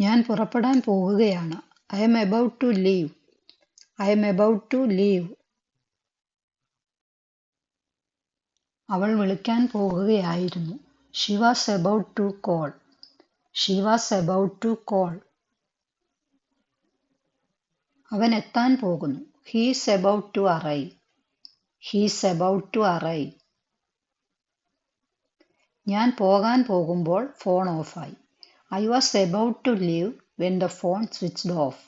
ഞാൻ പുറപ്പെടാൻ പോകുകയാണ്. I am about to leave. I am about to leave. അവൾ വിളിക്കാൻ പോകുകയായിരുന്നു. She was about to call. She was about to call. അവൻ എത്താൻ പോകുന്നു. He is about to arrive. He is about to arrive. ഞാൻ പോകാൻ പോകുമ്പോൾ ഫോൺ ഓഫായി. I was about to leave when the phone switched off.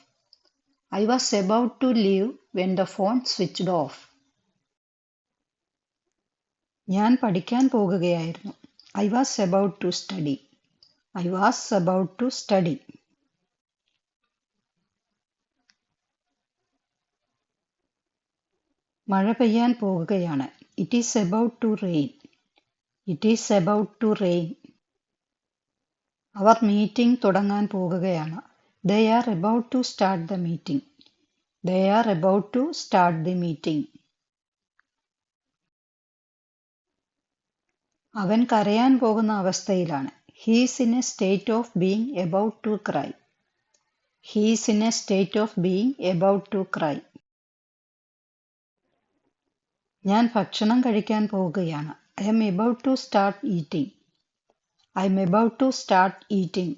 I was about to leave when the phone switched off. ഞാൻ പഠിക്കാൻ പോകുകയായിരുന്നു. I was about to study. I was about to study. മഴ പെയ്യാൻ പോകുകയാണ്. It is about to rain. It is about to rain. അവർ meeting തുടങ്ങാൻ പോകുകയാണ്. They are about to start the meeting. They are about to start the meeting. അവൻ കരയാൻ പോകുന്ന അവസ്ഥയിലാണ്. He is in a state of being about to cry. He is in a state of being about to cry. ഞാൻ ഭക്ഷണം കഴിക്കാൻ പോകുകയാണ്. I am about to start eating. I am about to start eating.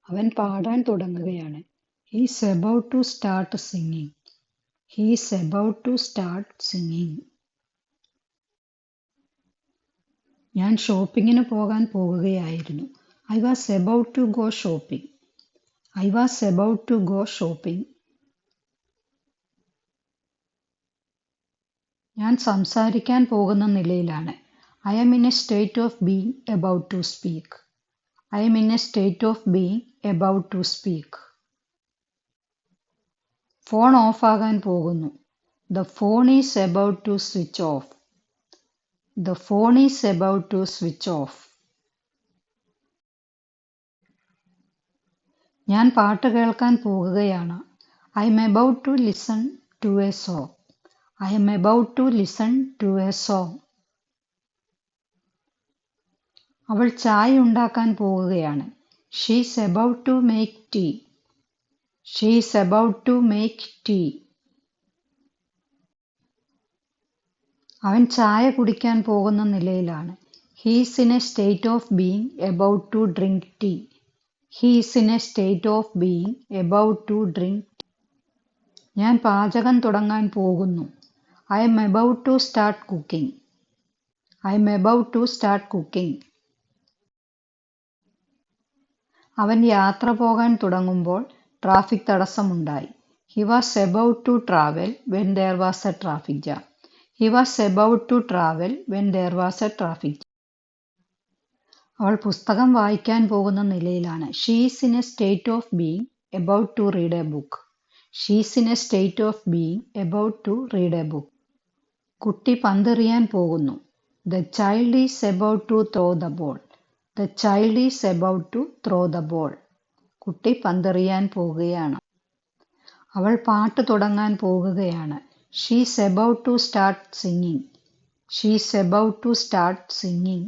അവൻ പാടാൻ തുടങ്ങുകയാണ്. He is about to start singing. He is about to start singing. ഞാൻ ഷോപ്പിങ്ങിന് പോകാൻ പോകുകയായിരുന്നു. I was about to go shopping. I was about to go shopping. ഞാൻ സംസാരിക്കാൻ പോകുന്ന നിലയിലാണ്. I am in a state of being about to speak. I am in a state of being about to speak. Phone ഓഫാകാൻ പോകുന്നു. The phone is about to switch off. The phone is about to switch off. ഞാൻ പാട്ട് കേൾക്കാൻ പോകുകയാണ്. I am about to listen to a song. I am about to listen to a song. അവൾ ചായ ഉണ്ടാക്കാൻ പോകുകയാണ്. She is about to make tea. She is about to make tea. അവൻ ചായ കുടിക്കാൻ പോകുന്ന നിലയിലാണ്. He is in a state of being about to drink tea. He is in a state of being about to drink tea. ഞാൻ പാചകം തുടങ്ങാൻ പോകുന്നു. I am about to start cooking. I am about to start cooking. അവൻ യാത്ര പോകാൻ തുടങ്ങുമ്പോൾ traffic തടസ്സമുണ്ടായി. He was about to travel when there was a traffic jam. He was about to travel when there was a traffic jam. അവൾ പുസ്തകം വായിക്കാൻ പോകുന്ന നിലയിലാണ്. She is in a state of being about to read a book. She is in a state of being about to read a book. കുട്ടി പന്തെറിയാൻ പോകുന്നു. The child is about to throw the ball. The child is about to throw the ball. കുട്ടി പന്തെറിയാൻ പോകുകയാണ്. അവൾ പാട്ട് തുടങ്ങാൻ പോകുകയാണ്. She is about to start singing. She is about to start singing.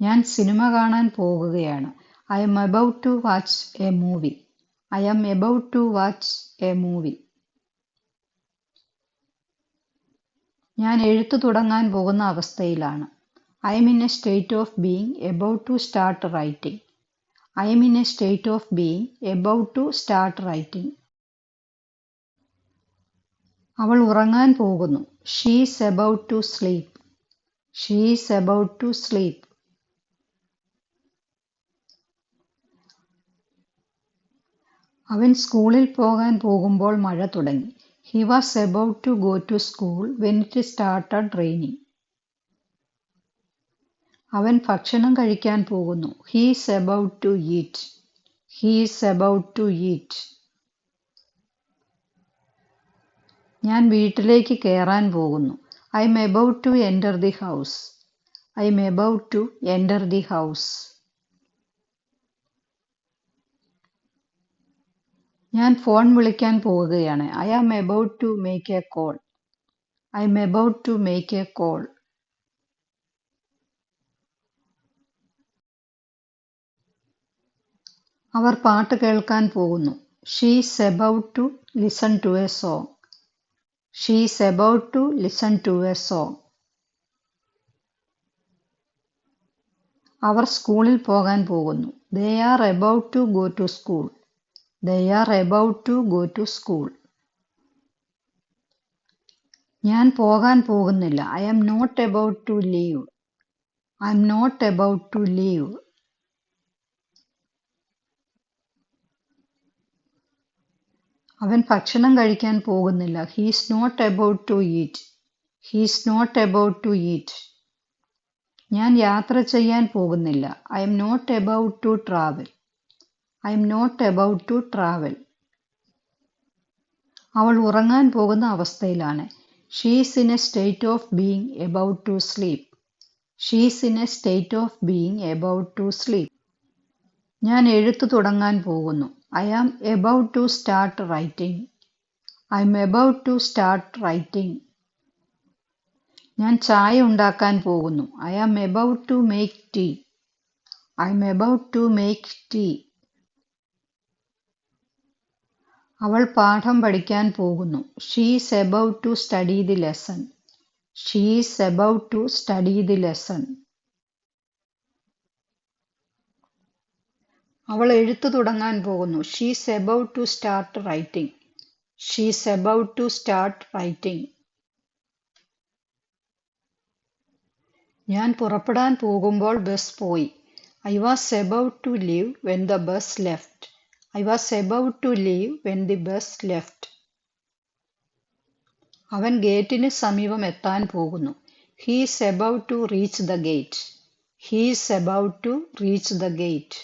ഞാൻ cinema കാണാൻ പോകുകയാണ്. I am about to watch a movie. I am about to watch a movie. ഞാൻ എഴുത്ത് തുടങ്ങാൻ പോകുന്ന അവസ്ഥയിലാണ്. I am in a state of being about to start writing. I am in a state of being about to start writing. അവൾ ഉറങ്ങാൻ പോകുന്നു. She is about to sleep. She is about to sleep. അവൻ സ്കൂളിൽ പോകാൻ പോകുമ്പോൾ മഴ തുടങ്ങി. He was about to go to school when it started raining. അവൻ ഭക്ഷണം കഴിക്കാൻ പോകുന്നു. He is about to eat. He is about to eat. ഞാൻ വീട്ടിലേക്ക് കയറാൻ പോകുന്നു. I am about to enter the house. I am about to enter the house. ഞാൻ phone വിളിക്കാൻ പോകുകയാണ്. I am about to make a call. I am about to make a call. അവർ പാട്ട് കേൾക്കാൻ പോകുന്നു. She is about to listen to a song. She is about to listen to a song. അവർ സ്കൂളിൽ പോകാൻ പോകുന്നു. They are about to go to school. They are about to go to school. ഞാൻ പോകാൻ പോകുന്നില്ല. I am not about to leave. I am not about to leave. അവൻ ഭക്ഷണം കഴിക്കാൻ പോകുന്നില്ല. He is not about to eat. He is not about to eat. ഞാൻ യാത്ര ചെയ്യാൻ പോകുന്നില്ല. I am not about to travel. I am not about to travel. അവൾ ഉറങ്ങാൻ പോകുന്ന അവസ്ഥയിലാണ്. She is in a state of being about to sleep. She is in a state of being about to sleep. ഞാൻ എഴുത്ത് തുടങ്ങാൻ പോകുന്നു. I am about to start writing. I am about to start writing. ഞാൻ ചായ ഉണ്ടാക്കാൻ പോകുന്നു. I am about to make tea. I am about to make tea. അവൾ പാഠം പഠിക്കാൻ പോകുന്നു. She is about to study the lesson. She is about to study the lesson. അവൾ എഴുത്ത് തുടങ്ങാൻ പോകുന്നു. She is about to start writing. She is about to start writing. ഞാൻ പുറപ്പെടാൻ പോകുമ്പോൾ ബസ് പോയി. I was about to leave when the bus left. I was about to leave when the bus left. അവൻ ഗേറ്റിന് സമീപം എത്താൻ പോകുന്നു. He is about to reach the gate. He is about to reach the gate.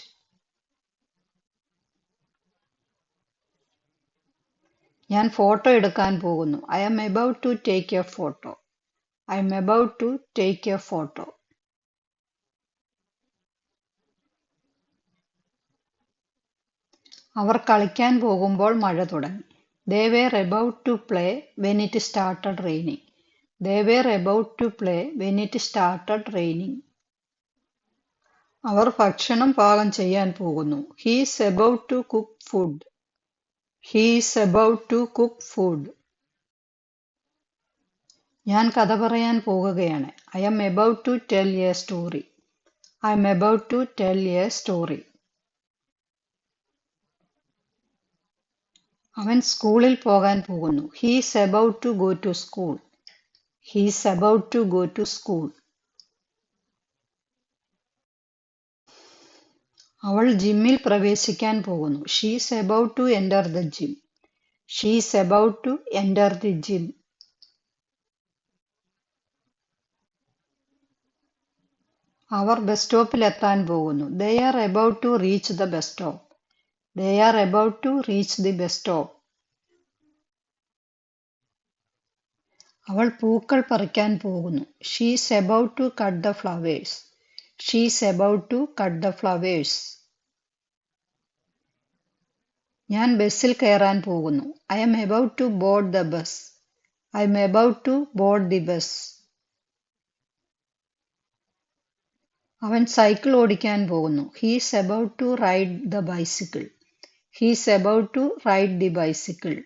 ഞാൻ photo എടുക്കാൻ പോകുന്നു. I am about to take a photo. I am about to take a photo. അവർ കളിക്കാൻ പോകുമ്പോൾ മഴ തുടങ്ങി. They were about to play when it started raining. They were about to play when it started raining. അവർ ഭക്ഷണം പാകം ചെയ്യാൻ പോകുന്നു. He is about to cook food. He is about to cook food. ഞാൻ കഥ പറയാൻ പോകുകയാണ്. I am about to tell a story. I am about to tell a story. അവൻ സ്കൂളിൽ പോകാൻ പോകുന്നു. He is about to go to school. He is about to go to school. അവൾ ജിമ്മിൽ പ്രവേശിക്കാൻ പോകുന്നു. She is about to enter the gym. She is about to enter the gym. അവർ bus സ്റ്റോപ്പിൽ എത്താൻ പോകുന്നു. They are about to reach the bus stop. They are about to reach the bus stop. അവൾ പൂക്കൾ പറിക്കാൻ പോകുന്നു. She is about to cut the flowers. She is about to cut the flowers. ഞാൻ ബസ്സിൽ കയറാൻ പോകുന്നു. I am about to board the bus. I am about to board the bus. അവൻ cycle ഓടിക്കാൻ പോകുന്നു. He is about to ride the bicycle. He is about to ride the bicycle.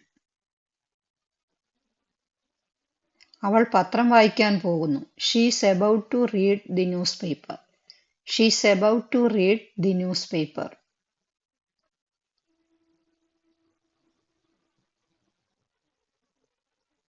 അവൾ പത്രം വായിക്കാൻ പോകുന്നു. She is about to read the newspaper. She is about to read the newspaper.